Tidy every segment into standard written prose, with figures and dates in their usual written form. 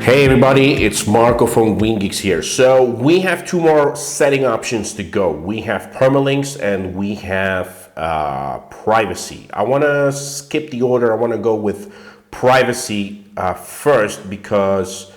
Hey everybody, it's Marco from GreenGeeks here. So we have two more setting options to go. We have permalinks and we have privacy. I want to skip the order. I want to go with privacy first because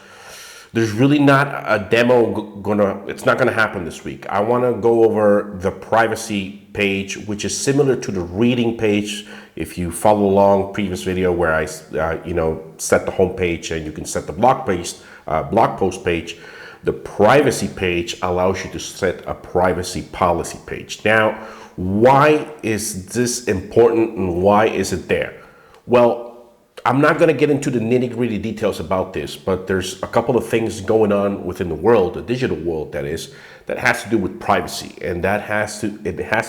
there's really not a demo it's not gonna happen this week. I wanna go over the privacy page, which is similar to the reading page. If you follow along previous video where I set the home page and you can set the blog post page, the privacy page allows you to set a privacy policy page. Now, why is this important and why is it there? Well, I'm not going to get into the nitty-gritty details about this, but there's a couple of things going on within the world, the digital world that has to do with privacy, and it has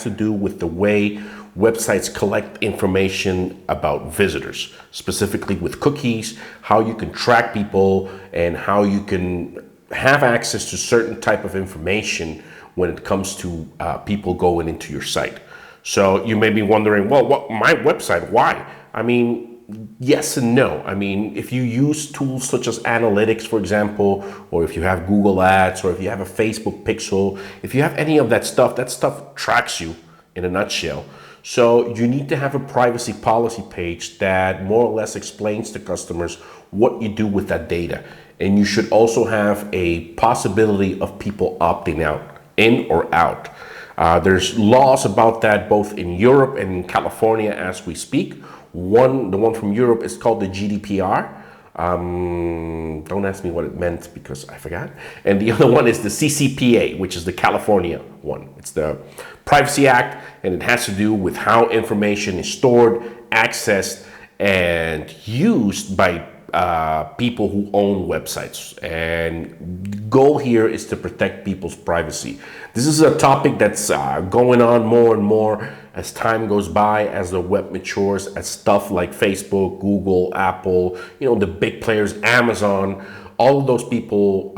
to do with the way websites collect information about visitors, specifically with cookies, how you can track people, and how you can have access to certain type of information when it comes to people going into your site. So you may be wondering, well, what my website? Why? I mean, yes and no. I mean, if you use tools such as analytics, for example, or if you have Google Ads, or if you have a Facebook pixel, if you have any of that stuff tracks you in a nutshell. So you need to have a privacy policy page that more or less explains to customers what you do with that data. And you should also have a possibility of people opting out, in or out. There's laws about that both in Europe and in California as we speak. The one from Europe is called the GDPR. Don't ask me what it meant because I forgot. And the other one is the CCPA, which is the California one. It's the Privacy Act, and it has to do with how information is stored, accessed, and used by people who own websites. And the goal here is to protect people's privacy. This is a topic that's going on more and more as time goes by, as the web matures, as stuff like Facebook, Google, Apple, the big players, Amazon, all of those people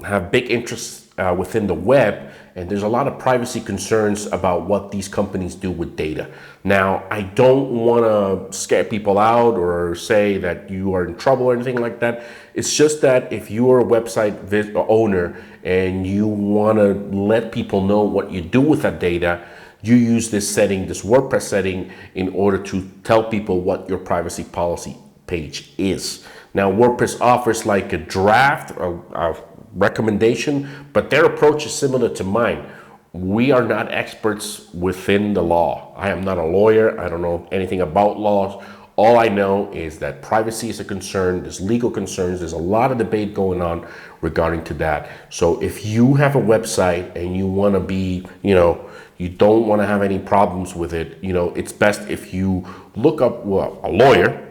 have big interests within the web, and there's a lot of privacy concerns about what these companies do with data. Now, I don't want to scare people out or say that you are in trouble or anything like that. It's just that if you are a website owner and you want to let people know what you do with that data, you use this setting, this WordPress setting, in order to tell people what your privacy policy page is. Now, WordPress offers like a draft, a recommendation, but their approach is similar to mine. We are not experts within the law. I am not a lawyer. I don't know anything about laws. All I know is that privacy is a concern. There's legal concerns. There's a lot of debate going on regarding to that. So if you have a website and you want to be, you don't want to have any problems with it, it's best if you look up a lawyer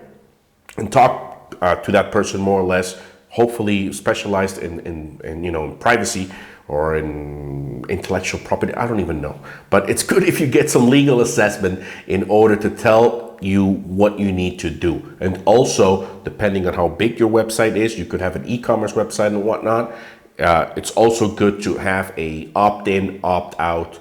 and talk to that person more or less, hopefully specialized in privacy or in intellectual property. I don't even know, but it's good if you get some legal assessment in order to tell you what you need to do. And also, depending on how big your website is, you could have an e-commerce website and whatnot. It's also good to have a opt-in, opt-out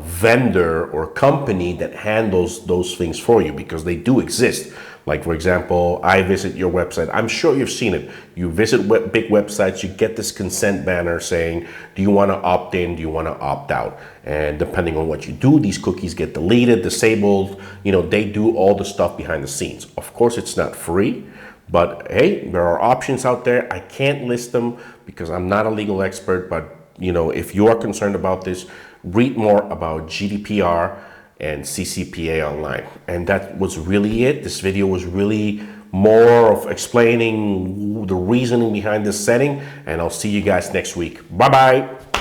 vendor or company that handles those things for you, because they do exist. Like, for example, I visit your website. I'm sure you've seen it. You visit big websites, you get this consent banner saying, do you want to opt in? Do you want to opt out? And depending on what you do, these cookies get deleted, disabled. They do all the stuff behind the scenes. Of course, it's not free, but hey, there are options out there. I can't list them because I'm not a legal expert, but if you are concerned about this, read more about GDPR and CCPA online. And that was really it. This video was really more of explaining the reasoning behind this setting, and I'll see you guys next week. Bye-bye.